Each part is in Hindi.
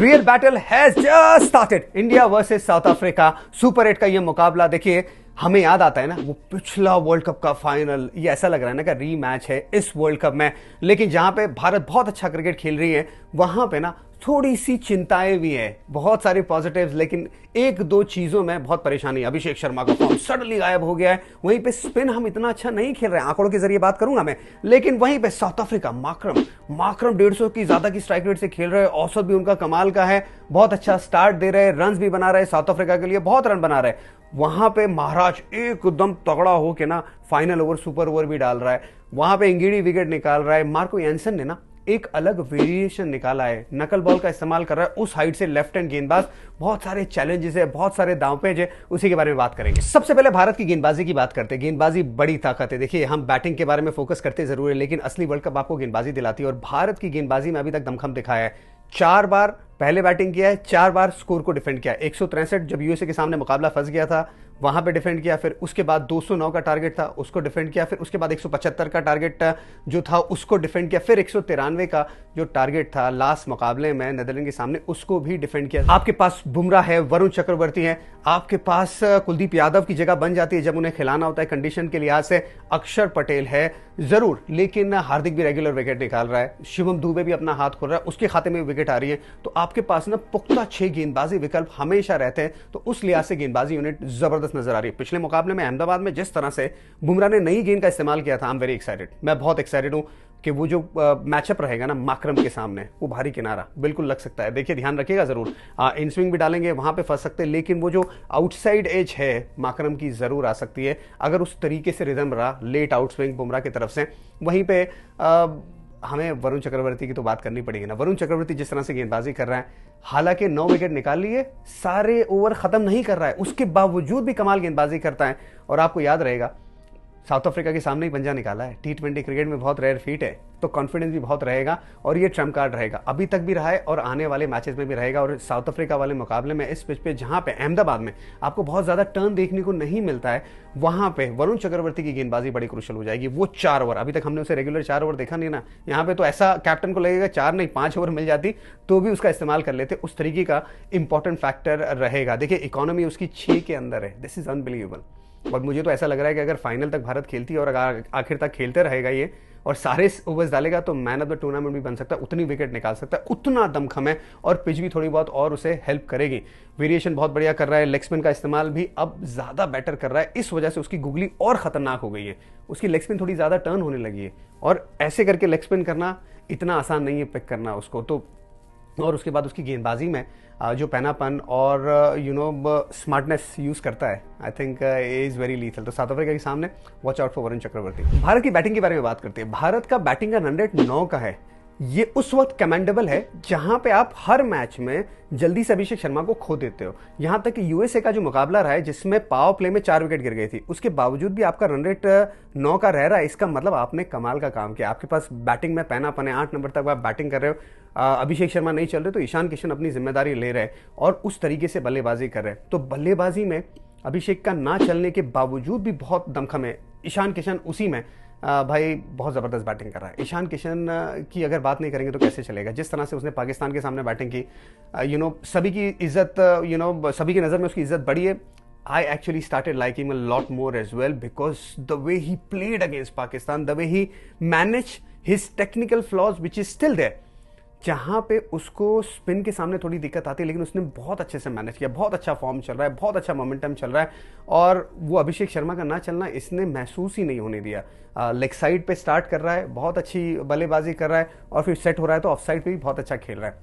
Real battle has just started. India versus south Africa super 8 का ये मुकाबला देखिए, हमें याद आता है ना वो पिछला वर्ल्ड कप का फाइनल। ये ऐसा लग रहा है ना कि रीमैच है इस वर्ल्ड कप में, लेकिन जहां पे भारत बहुत अच्छा क्रिकेट खेल रही है वहां पे ना थोड़ी सी चिंताएं भी हैं, बहुत सारे पॉजिटिव्स, लेकिन एक दो चीजों में बहुत परेशानी। अभिषेक शर्मा का फॉर्म सडनली गायब हो गया है, वहीं पे स्पिन हम इतना अच्छा नहीं खेल रहे हैं, आंकड़ों के जरिए बात करूंगा मैं, लेकिन वहीं पे साउथ अफ्रीका माकरम 150 की ज्यादा की स्ट्राइक रेट से खेल रहे हैं, औसत भी उनका कमाल का है, बहुत अच्छा स्टार्ट दे रहे हैं, रन भी बना रहे हैं, साउथ अफ्रीका के लिए बहुत रन बना रहे हैं। वहां पे महाराज एकदम तगड़ा हो के ना फाइनल ओवर सुपर ओवर भी डाल रहा है, वहां पे इंगीडी विकेट निकाल रहा है। मार्को यानसन ने ना एक अलग वेरिएशन निकाला है, नकल बॉल का इस्तेमाल कर रहा है उस हाइट से, लेफ्ट हैंड गेंदबाज, बहुत सारे चैलेंजेस है, बहुत सारे दांवपेच है, उसी के बारे में बात करेंगे। सबसे पहले भारत की गेंदबाजी की बात करते हैं। गेंदबाजी बड़ी ताकत है। देखिए, हम बैटिंग के बारे में फोकस करते जरूर है, लेकिन असली वर्ल्ड कप आपको गेंदबाजी दिलाती है, और भारत की गेंदबाजी में अभी तक दमखम दिखाया है। 4 बार पहले बैटिंग किया है, 4 बार स्कोर को डिफेंड किया है। 163 जब यूएसए के सामने मुकाबला फंस गया था वहां पे डिफेंड किया, फिर उसके बाद 209 का टारगेट था उसको डिफेंड किया, फिर उसके बाद 175 का टारगेट जो था उसको डिफेंड किया, फिर 193 का जो टारगेट था लास्ट मुकाबले में नीदरलैंड के सामने उसको भी डिफेंड किया। आपके पास बुमराह है, वरुण चक्रवर्ती है, आपके पास कुलदीप यादव की जगह बन जाती है जब उन्हें खिलाना होता है कंडीशन के लिहाज से, अक्षर पटेल है जरूर, लेकिन हार्दिक भी रेगुलर विकेट निकाल रहा है, शिवम दुबे भी अपना हाथ खोल रहा है, उसके खाते में विकेट आ रही है, तो आपके पास ना पुख्ता 6 गेंदबाजी विकल्प हमेशा रहते हैं, तो उस लिहाज से गेंदबाजी यूनिट जबरदस्त नजर आ रही है। पिछले मुकाबले में अहमदाबाद में जिस तरह से बुमराह ने नई गेंद का इस्तेमाल किया था, आई एम वेरी एक्साइटेड, मैं बहुत एक्साइटेड हूं कि वो जो मैचअप रहेगा ना माकरम के सामने, वो भारी किनारा बिल्कुल लग सकता है। देखिए, ध्यान रखिएगा जरूर, इन स्विंग भी डालेंगे, वहां पे फंस सकते हैं, लेकिन वो जो आउटसाइड एज है माकरम की जरूर आ सकती है अगर उस तरीके से रिदम रहा लेट आउट स्विंग बुमराह की तरफ से। वहीं पे हमें वरुण चक्रवर्ती की तो बात करनी पड़ेगी ना। वरुण चक्रवर्ती जिस तरह से गेंदबाजी कर रहा है, हालांकि 9 विकेट निकाल लिए, सारे ओवर खत्म नहीं कर रहा है, उसके बावजूद भी कमाल गेंदबाजी करता है। और आपको याद रहेगा साउथ अफ्रीका के सामने ही पंजा निकाला है, T20 क्रिकेट में बहुत रेयर फीट है, तो कॉन्फिडेंस भी बहुत रहेगा और ये ट्रम्प कार्ड रहेगा, अभी तक भी रहा है और आने वाले मैचेस में भी रहेगा। और साउथ अफ्रीका वाले मुकाबले में इस पिच पे जहां पे अहमदाबाद में आपको बहुत ज्यादा टर्न देखने को नहीं मिलता है, वहां पे वरुण चक्रवर्ती की गेंदबाजी बड़ी क्रूशियल हो जाएगी। वो 4 ओवर, अभी तक हमने उसे रेगुलर 4 ओवर देखा नहीं ना, यहाँ पे तो ऐसा कैप्टन को लगेगा 4 नहीं 5 ओवर मिल जाती तो भी उसका इस्तेमाल कर लेते, उस तरीके का इंपॉर्टेंट फैक्टर रहेगा। देखिए, इकोनॉमी उसकी 6 के अंदर है, दिस इज अनबिलीवेबल। और मुझे तो ऐसा लग रहा है कि अगर फाइनल तक भारत खेलती है और अगर आखिर तक खेलते रहेगा ये और सारे ओवर्स डालेगा तो मैन ऑफ द टूर्नामेंट भी बन सकता है, उतनी विकेट निकाल सकता है, उतना दमखम है, और पिच भी थोड़ी बहुत और उसे हेल्प करेगी। वेरिएशन बहुत बढ़िया कर रहा है, लेग स्पिन का इस्तेमाल भी अब ज्यादा बेटर कर रहा है, इस वजह से उसकी गुगली और खतरनाक हो गई है, उसकी लेग स्पिन थोड़ी ज्यादा टर्न होने लगी है, और ऐसे करके लेग स्पिन करना इतना आसान नहीं है पिक करना उसको तो। और उसके बाद उसकी गेंदबाजी में जो पैनापन और स्मार्टनेस यूज करता है, I think is very lethal. तो साउथ अफ्रीका के सामने watch out for Varun Chakravarthy. Bharat की बैटिंग के बारे में बात करते हैं। भारत का बैटिंग का रन रेट 9 का है, ये उस वक्त कमेंडेबल है जहां पे आप हर मैच में जल्दी से अभिषेक शर्मा को खो देते हो। यहां तक कि यूएसए का जो मुकाबला रहा है जिसमें पावर प्ले में 4 विकेट गिर गई थी, उसके बावजूद भी आपका रन रेट 9 का रह रहा है, इसका मतलब आपने कमाल का काम किया। आपके पास बैटिंग में पैनापन है, 8 नंबर तक आप बैटिंग कर रहे हो, अभिषेक शर्मा नहीं चल रहे तो ईशान किशन अपनी जिम्मेदारी ले रहे हैं और उस तरीके से बल्लेबाजी कर रहे हैं। तो बल्लेबाजी में अभिषेक का ना चलने के बावजूद भी बहुत दमखम है। ईशान किशन उसी में भाई बहुत ज़बरदस्त बैटिंग कर रहा है। ईशान किशन की अगर बात नहीं करेंगे तो कैसे चलेगा, जिस तरह से उसने पाकिस्तान के सामने बैटिंग की, सभी की इज्जत, सभी की नज़र में उसकी इज्जत बढ़ी है। I actually started liking him a lot more as well because the way he played against Pakistan, the way he managed his technical flaws which is still there, जहां पे उसको स्पिन के सामने थोड़ी दिक्कत आती है, लेकिन उसने बहुत अच्छे से मैनेज किया, बहुत अच्छा फॉर्म चल रहा है, बहुत अच्छा मोमेंटम चल रहा है, और वो अभिषेक शर्मा का ना चलना इसने महसूस ही नहीं होने दिया। लेग साइड पे स्टार्ट कर रहा है, बहुत अच्छी बल्लेबाजी कर रहा है, और फिर सेट हो रहा है तो ऑफ साइड पे भी बहुत अच्छा खेल रहा है।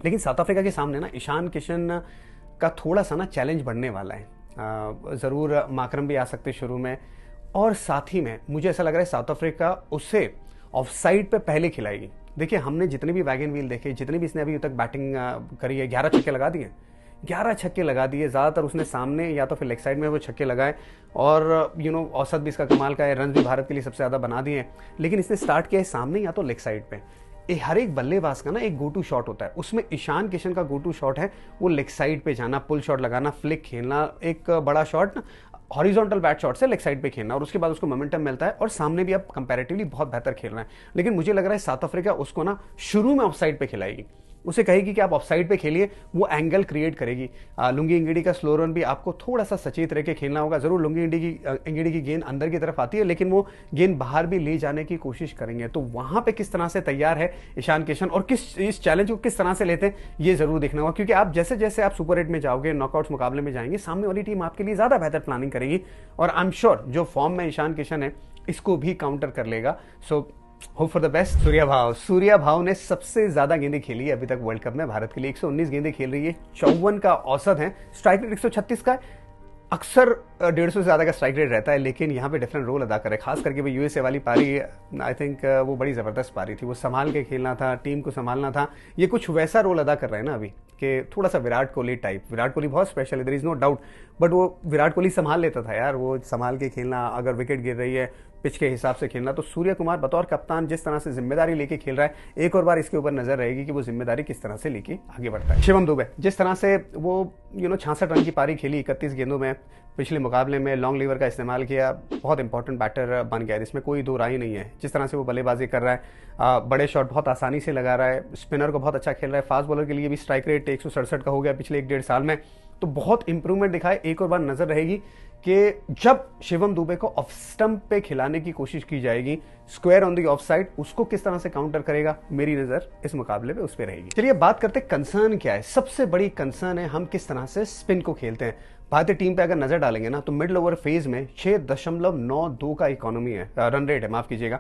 लेकिन साउथ अफ्रीका के सामने ना ईशान किशन का थोड़ा सा ना चैलेंज बढ़ने वाला है। ज़रूर माकरम भी आ सकते शुरू में, और साथ ही में मुझे ऐसा लग रहा है साउथ अफ्रीका उसे ऑफ साइड पे पहले खिलाएगी। देखिए, हमने जितने भी वैगन व्हील देखे, जितने भी इसने अभी तक बैटिंग करी है, 11 छक्के लगा दिए, 11 छक्के लगा दिए, ज़्यादातर उसने सामने या तो फिर लेग साइड में वो छक्के लगाए, और औसत भी इसका कमाल का है, रन भी भारत के लिए सबसे ज़्यादा बना दिए। लेकिन इसने स्टार्ट किया है सामने या तो लेग साइड पे। हर एक बल्लेबाज का ना एक गो टू शॉट होता है, उसमें ईशान किशन का गो टू शॉट है वो लेग साइड पे जाना, पुल शॉट लगाना, फ्लिक खेलना, एक बड़ा शॉट ना हॉरिजॉन्टल बैट शॉट से लेग साइड पे खेलना, और उसके बाद उसको मोमेंटम मिलता है और सामने भी अब कंपैरेटिवली बहुत बेहतर खेल रहा है। लेकिन मुझे लग रहा है साउथ अफ्रीका उसको ना शुरू में ऑफ साइड पे खिलाएगी, उसे कहेगी कि आप ऑफ साइड पे खेलिए, वो एंगल क्रिएट करेगी। लुंगी इंगीडी का स्लो रन भी आपको थोड़ा सा सचेत रह के खेलना होगा। जरूर लुंगी इंगीडी की गेंद अंदर की तरफ आती है, लेकिन वो गेंद बाहर भी ले जाने की कोशिश करेंगे। तो वहां पे किस तरह से तैयार है ईशान किशन और किस इस चैलेंज को किस तरह से लेते हैं, ये जरूर देखना होगा। क्योंकि आप जैसे जैसे आप सुपर 8 में जाओगे, नॉकआउट्स मुकाबले में जाएंगे, सामने वाली टीम आपके लिए ज्यादा बेहतर प्लानिंग करेगी। और आई एम श्योर जो फॉर्म में ईशान किशन है इसको भी काउंटर कर लेगा। So hope for the best. Surya भाव ने सबसे ज्यादा गेंदें खेली है अभी तक वर्ल्ड कप में भारत के लिए, 119 गेंदें खेल रही है, 54 का औसत है, स्ट्राइक रेट 136 का है। अक्सर 150 से ज्यादा का स्ट्राइक रेट रहता है, लेकिन यहाँ पे डिफरेंट रोल अदा करे। खास करके वो यूएसए वाली पारी, आई थिंक वो बड़ी जबरदस्त पारी थी। वो संभाल के खेलना था, टीम को संभालना था। ये कुछ वैसा रोल अदा कर रहे हैं ना अभी कि थोड़ा सा विराट कोहली टाइप। विराट कोहली बहुत स्पेशल है, there is no doubt, but वो विराट कोहली संभाल लेता था यार, वो संभाल के खेलना, अगर विकेट गिर रही है पिच के हिसाब से खेलना। तो सूर्य कुमार बतौर कप्तान जिस तरह से जिम्मेदारी लेके खेल रहा है, एक और बार इसके ऊपर नजर रहेगी कि वो जिम्मेदारी किस तरह से लेके आगे बढ़ता है। शिवम दुबे जिस तरह से वो 66 रन की पारी खेली 31 गेंदों में, पिछले मुकाबले में लॉन्ग लीवर का इस्तेमाल किया, बहुत इंपॉर्टेंट बैटर बन गया है, इसमें कोई दो राय नहीं है। जिस तरह से वो बल्लेबाजी कर रहा है, बड़े शॉट बहुत आसानी से लगा रहा है, स्पिनर को बहुत अच्छा खेल रहा है, फास्ट बॉलर के लिए भी स्ट्राइक रेट 167 का हो गया पिछले 1.5 साल में। तो बहुत इंप्रूवमेंट दिखाए। एक और बार नजर रहेगी कि जब शिवम दुबे को ऑफ स्टंप पे खिलाने की कोशिश की जाएगी, square on the of side, उसको किस तरह से काउंटर करेगा, मेरी नजर इस मुकाबले पे उस पे रहेगी। चलिए बात करते हैं कंसर्न क्या है। सबसे बड़ी कंसर्न है हम किस तरह से स्पिन को खेलते हैं। भारतीय टीम पे अगर नजर डालेंगे ना तो मिडल ओवर फेज में 6.92 का इकोनॉमी है, रन रेट है, माफ कीजिएगा।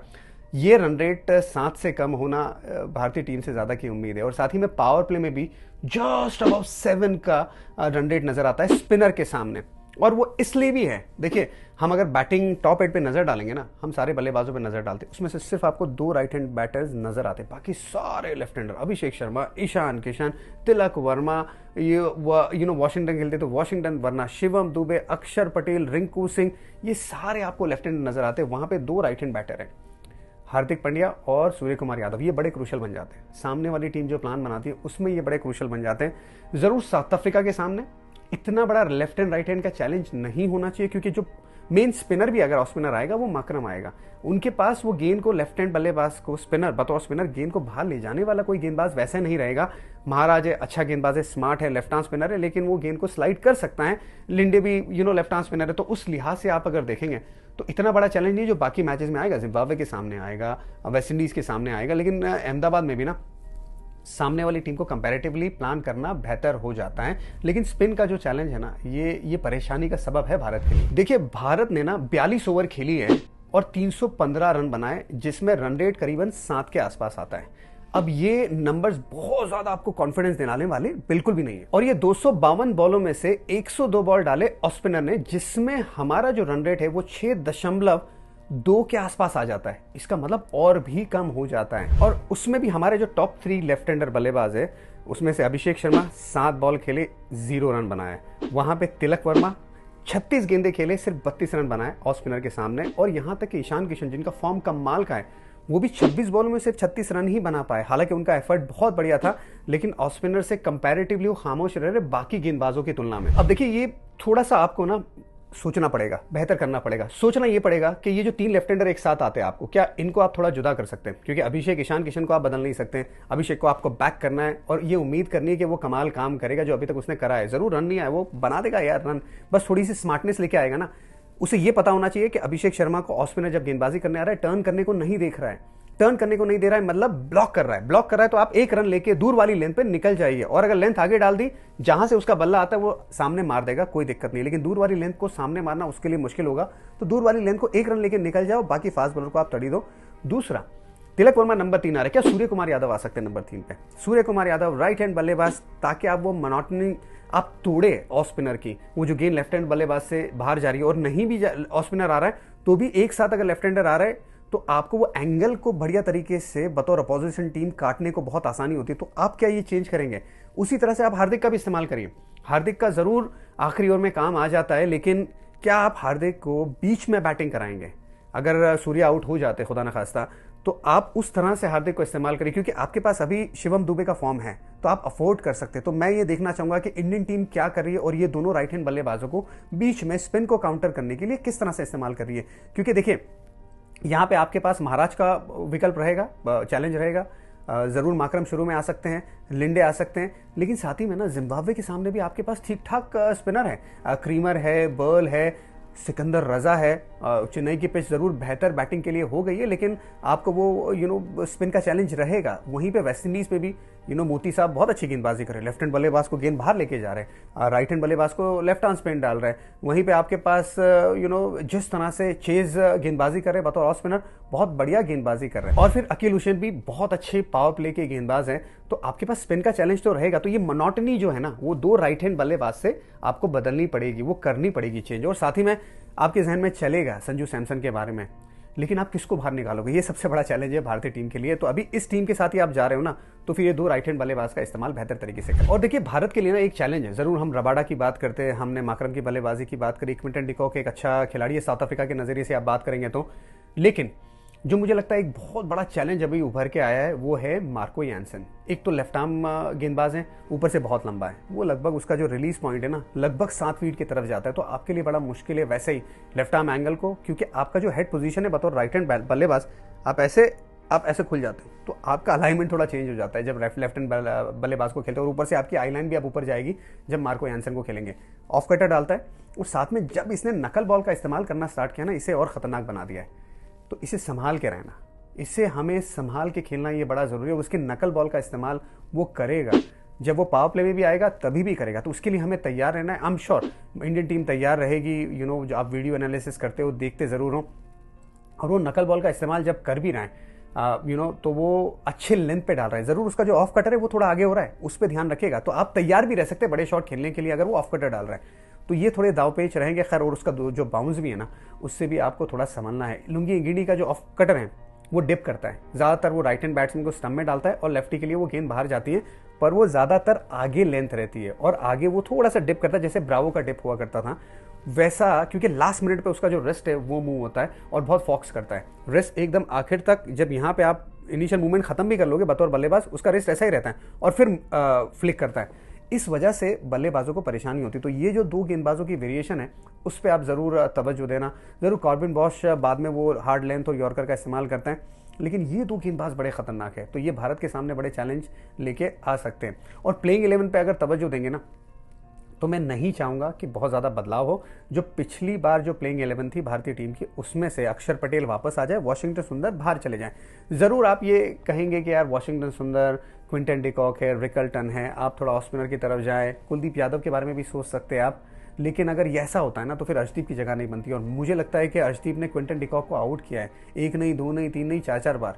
ये रन रेट 7 से कम होना भारतीय टीम से ज्यादा की उम्मीद है। और साथ ही में पावर प्ले में भी जस्ट अबाउट 7 का रन रेट नजर आता है स्पिनर के सामने। और वो इसलिए भी है, देखिए हम अगर बैटिंग टॉप 8 पे नजर डालेंगे ना, हम सारे बल्लेबाजों पे नजर डालते हैं, उसमें से सिर्फ आपको 2 राइट हैंड बैटर्स नजर आते हैं, बाकी सारे लेफ्ट हैंडर, अभिषेक शर्मा, ईशान किशन, तिलक वर्मा, ये वॉशिंगटन खेलते तो वॉशिंगटन, वरना शिवम दुबे, अक्षर पटेल, रिंकू सिंह, ये सारे आपको लेफ्ट हैंड नजर आते हैं। वहां पे 2 राइट हैंड बैटर हैं, हार्दिक पांड्या और सूर्य कुमार यादव। ये बड़े क्रूशल बन जाते हैं, सामने वाली टीम जो प्लान बनाती है उसमें ये बड़े क्रूशल बन जाते हैं। जरूर साउथ अफ्रीका के सामने इतना बड़ा लेफ्ट हैंड राइट हैंड का चैलेंज नहीं होना चाहिए, क्योंकि जो मेन स्पिनर भी अगर ऑफ स्पिनर आएगा वो माकरम आएगा, उनके पास वो गेंद को लेफ्ट हैंड बल्लेबाज को स्पिनर, बतौर स्पिनर गेंद को बाहर ले जाने वाला कोई गेंदबाज वैसे नहीं रहेगा। महाराज है, अच्छा गेंदबाज है, स्मार्ट है, लेफ्ट आर्म स्पिनर है, लेकिन वो गेंद को स्लाइड कर सकता है। लिंडे भी लेफ्ट आर्म स्पिनर है। तो उस लिहाज से आप अगर देखेंगे तो इतना बड़ा चैलेंज नहीं जो बाकी मैचेस में आएगा। जिम्बाब्वे के सामने आएगा, वेस्ट इंडीज के सामने आएगा, लेकिन अहमदाबाद में भी ना सामने वाली टीम को कंपैरेटिवली प्लान करना बेहतर हो जाता है। लेकिन स्पिन का जो चैलेंज है ना, ये परेशानी का सबब है भारत के लिए। देखिए भारत ने ना 42 ओवर खेली है और 315 रन बनाए, जिसमें रन रेट करीबन 7 के आसपास आता है। अब ये नंबर्स बहुत ज्यादा आपको कॉन्फिडेंस दिलाने वाले बिल्कुल भी नहीं है। और ये 252 बॉलों में से 102 बॉल डाले ऑफ स्पिनर ने, जिसमें हमारा जो रन रेट है वो 6.2 के आसपास आ जाता है। इसका मतलब और भी कम हो जाता है। और उसमें भी हमारे जो टॉप 3 लेफ्ट हैंडर बल्लेबाज है, उसमें से अभिषेक शर्मा 7 बॉल खेले 0 रन बनाए। वहां पे तिलक वर्मा 36 गेंदें खेले, सिर्फ 32 रन बनाए ऑफ स्पिनर के सामने। और यहां तक कि ईशान किशन, जिनका फॉर्म कमाल का है, वो भी 26 बॉलों में सिर्फ 36 रन ही बना पाए। हालांकि उनका एफर्ट बहुत बढ़िया था, लेकिन ऑफ स्पिनर से कंपैरेटिवली वो खामोश रह रहे बाकी गेंदबाजों की तुलना में। अब देखिए ये थोड़ा सा आपको ना सोचना पड़ेगा, बेहतर करना पड़ेगा। सोचना ये पड़ेगा कि ये जो 3 लेफ्ट हैंडर एक साथ आते हैं आपको, क्या इनको आप थोड़ा जुदा कर सकते हैं? क्योंकि अभिषेक, ईशान किशन को आप बदल नहीं सकते। अभिषेक को आपको बैक करना है और ये उम्मीद करनी है कि वो कमाल काम करेगा जो अभी तक उसने करा है। जरूर रन नहीं आया, वो बना देगा यार रन, बस थोड़ी सी स्मार्टनेस लेके आएगा ना। उसे ये पता होना चाहिए कि अभिषेक शर्मा को ऑफ स्पिनर जब गेंदबाजी करने आ रहा है, टर्न करने को नहीं देख रहा है, टर्न करने को नहीं दे रहा है, मतलब ब्लॉक कर रहा है। ब्लॉक कर रहा है तो आप 1 रन लेके दूर वाली लेंथ पे निकल जाइए, और अगर लेंथ आगे डाल दी, जहां से उसका बल्ला आता है वो सामने मार देगा, कोई दिक्कत नहीं। लेकिन दूर वाली लेंथ को सामने मारना उसके लिए मुश्किल होगा, तो दूर वाली लेंथ को 1 रन लेके निकल जाओ, बाकी फास्ट बॉलर को आप तड़ी दो। दूसरा, तिलक वर्मा नंबर 3 आ रहा है, क्या सूर्य कुमार यादव आ सकते हैं नंबर 3 पे? सूर्य कुमार यादव राइट हैंड बल्लेबाज, ताकि आप वो मोनोटनी आप तोड़े ऑफ स्पिनर की। वो जो गेंद लेफ्ट हैंड बल्लेबाज से बाहर जा रही है और नहीं भी ऑफ स्पिनर आ रहा है तो भी एक साथ अगर लेफ्ट हैंडर आ रहा है तो आपको वो एंगल को बढ़िया तरीके से बतौर अपोजिशन टीम काटने को बहुत आसानी होती है। तो आप क्या ये चेंज करेंगे? उसी तरह से आप हार्दिक का भी इस्तेमाल करिए। हार्दिक का जरूर आखिरी ओवर में काम आ जाता है, लेकिन क्या आप हार्दिक को बीच में बैटिंग कराएंगे? अगर सूर्य आउट हो जाते खुदा न खास्ता, तो आप उस तरह से हार्दिक को इस्तेमाल करिए, क्योंकि आपके पास अभी शिवम दुबे का फॉर्म है तो आप अफोर्ड कर सकते हैं। तो मैं ये देखना चाहूंगा कि इंडियन टीम क्या कर रही है और ये दोनों राइट हैंड बल्लेबाजों को बीच में स्पिन को काउंटर करने के लिए किस तरह से इस्तेमाल कर रही है। क्योंकि देखिए यहां पे आपके पास महाराज का विकल्प रहेगा, चैलेंज रहेगा, ज़रूर माकरम शुरू में आ सकते हैं, लिंडे आ सकते हैं, लेकिन साथ ही में ना जिम्बाब्वे के सामने भी आपके पास ठीक ठाक स्पिनर है, क्रीमर है, बर्ल है, सिकंदर रजा है। चेन्नई की पिच ज़रूर बेहतर बैटिंग के लिए हो गई है, लेकिन आपको वो स्पिन का चैलेंज रहेगा। वहीं पे वेस्ट इंडीज़ पे भी मोती साहब बहुत अच्छी गेंदबाजी कर रहे हैं, लेफ्ट हैंड बल्लेबाज को गेंद बाहर लेके जा रहे हैं, राइट हैंड बल्लेबाज को लेफ्ट आर्म स्पिन डाल रहे हैं। वहीं पे आपके पास जिस तरह से चेज गेंदबाजी कर रहे हैं बतौर ऑफ स्पिनर, बहुत बढ़िया गेंदबाजी कर रहे हैं। और फिर अकील हुसैन भी बहुत अच्छे पावर प्ले के गेंदबाज हैं, तो आपके पास स्पिन का चैलेंज तो रहेगा। तो ये मोनोटनी जो है ना, वो 2 राइट हैंड बल्लेबाज से आपको बदलनी पड़ेगी, वो करनी पड़ेगी चेंज। और साथ ही में आपके जहन में चलेगा संजू सैमसन के बारे में, लेकिन आप किसको बाहर निकालोगे, ये सबसे बड़ा चैलेंज है भारतीय टीम के लिए। तो अभी इस टीम के साथ ही आप जा रहे हो ना, तो फिर ये 2 राइट हैंड बल्लेबाज का इस्तेमाल बेहतर तरीके से करें। और देखिए भारत के लिए ना एक चैलेंज है, जरूर हम रबाडा की बात करते हैं, हमने माकरम की बल्लेबाजी की बात करी, क्विंटन डिकॉक एक अच्छा खिलाड़ी है साउथ अफ्रीका के नजरिए से आप बात करेंगे तो, लेकिन जो मुझे लगता है एक बहुत बड़ा चैलेंज अभी उभर के आया है वो है मार्को यानसन। एक तो लेफ्ट आर्म गेंदबाज है, ऊपर से बहुत लंबा है, वो लगभग उसका जो रिलीज पॉइंट है ना लगभग 7 फीट की तरफ जाता है, तो आपके लिए बड़ा मुश्किल है वैसे ही लेफ्ट आर्म एंगल को, क्योंकि आपका जो हेड पोजीशन है बतौर राइट हैंड बल्लेबाज आप ऐसे खुल जाते हो, तो आपका अलाइनमेंट थोड़ा चेंज हो जाता है जब लेफ्ट हैंड बल्लेबाज को खेलते हो। और ऊपर से आपकी आई लाइन भी आप ऊपर जाएगी जब मार्को यानसन को खेलेंगे। ऑफ कटर डालता है, और साथ में जब इसने नकल बॉल का इस्तेमाल करना स्टार्ट किया ना, इसे और खतरनाक बना दिया है। तो इसे संभाल के रहना, इसे हमें संभाल के खेलना, ये बड़ा ज़रूरी है। उसके नकल बॉल का इस्तेमाल वो करेगा, जब वो पावर प्ले में भी आएगा तभी भी करेगा, तो उसके लिए हमें तैयार रहना है। I am sure Indian team तैयार रहेगी। जो आप वीडियो एनालिसिस करते हो, देखते ज़रूर हो, और वो नकल बॉल का इस्तेमाल जब कर भी रहे हैं तो वो अच्छे लेंथ पे डाल रहा है। ज़रूर उसका जो ऑफ कटर है वो थोड़ा आगे हो रहा है, उस पर ध्यान रखेगा, तो आप तैयार भी रह सकते हैं बड़े शॉट खेलने के लिए अगर वो ऑफ कटर डाल रहा है, तो ये थोड़े दाव पेच रहेंगे। खैर, और उसका जो बाउंस भी है ना, उससे भी आपको थोड़ा संभलना है। लुंगी इंगिडी का जो ऑफ कटर है वो डिप करता है, ज़्यादातर वो राइट हैंड बैट्समैन को स्टंप में डालता है, और लेफ्टी के लिए वो गेंद बाहर जाती है, पर वो ज़्यादातर आगे लेंथ रहती है, और आगे वो थोड़ा सा डिप करता है, जैसे ब्रावो का डिप हुआ करता था वैसा, क्योंकि लास्ट मिनट पे उसका जो रेस्ट है वो मूव होता है और बहुत फॉक्स करता है। रेस्ट एकदम आखिर तक, जब यहाँ पे आप इनिशियल मूवमेंट खत्म भी कर लोगे बतौर बल्लेबाज, उसका रेस्ट ऐसा ही रहता है, और फिर फ्लिक करता है। इस वजह से बल्लेबाजों को परेशानी होती है। तो ये जो 2 गेंदबाजों की वेरिएशन है, उस पर आप ज़रूर तवज्जो देना। ज़रूर कॉर्बिन बॉश बाद में वो हार्ड लेंथ और यॉर्कर का इस्तेमाल करते हैं, लेकिन ये 2 गेंदबाज बड़े खतरनाक है, तो ये भारत के सामने बड़े चैलेंज लेके आ सकते हैं। और प्लेइंग 11 पे अगर तवज्जो देंगे ना, तो मैं नहीं चाहूँगा कि बहुत ज़्यादा बदलाव हो। जो पिछली बार जो प्लेइंग 11 थी भारतीय टीम की, उसमें से अक्षर पटेल वापस आ जाए, वॉशिंगटन सुंदर बाहर चले जाएं। ज़रूर आप ये कहेंगे कि यार वॉशिंगटन सुंदर, क्विंटन डिकॉक है, रिकल्टन है, आप थोड़ा ऑफ स्पिनर की तरफ जाए, कुलदीप यादव के बारे में भी सोच सकते हैं आप, लेकिन अगर ये ऐसा होता है ना, तो फिर अर्शदीप की जगह नहीं बनती। और मुझे लगता है कि अर्शदीप ने क्विंटन डिकॉक को आउट किया है, 1 नहीं, 2 नहीं, 3 नहीं, 4 बार,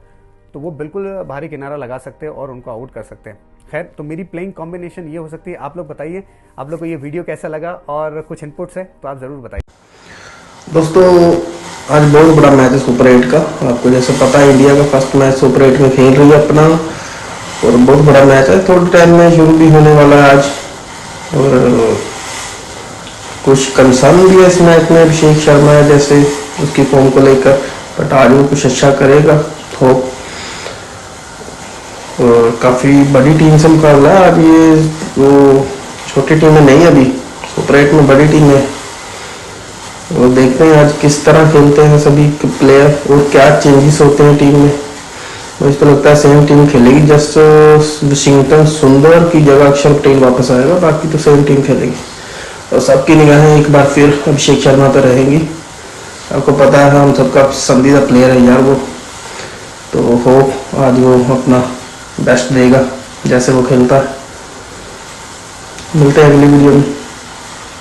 तो वो बिल्कुल भारी किनारा लगा सकते हैं और उनको आउट कर सकते हैं। खैर, तो मेरी प्लेइंग कॉम्बिनेशन ये हो सकती है। आप लोग बताइए, आप लोग को ये वीडियो कैसा लगा, और कुछ इनपुट्स है तो आप ज़रूर बताइए। दोस्तों, आज बहुत बड़ा मैच है सुपर 8 का। आपको जैसे पता है, इंडिया का फर्स्ट मैच सुपर 8 में खेल रही है अपना, और बहुत बड़ा मैच है। थोड़े टाइम में शुरू भी होने वाला है आज, और कुछ कंसर्न भी है इस मैच में। अभिषेक शर्मा है जैसे, उसकी फॉर्म को लेकर, बट आज वो कुछ अच्छा करेगा। तो काफ़ी बड़ी टीम से मुकाबला है आज। ये वो छोटी टीम में नहीं, अभी सुपर 8 में बड़ी टीम है। और देखते हैं आज किस तरह खेलते हैं सभी प्लेयर, और क्या चेंजेस होते हैं टीम में। मुझे तो लगता है सेम टीम खेलेगी, जस्ट वॉशिंगटन सुंदर की जगह अक्षर पटेल वापस आएगा, बाकी तो सेम टीम खेलेगी। और सबकी निगाहें एक बार फिर अभिषेक शर्मा पर रहेंगी। आपको पता है हम सबका पसंदीदा प्लेयर है यार वो, तो हो आज वो अपना बेस्ट देगा जैसे वो खेलता है। मिलते हैं अगली वीडियो में।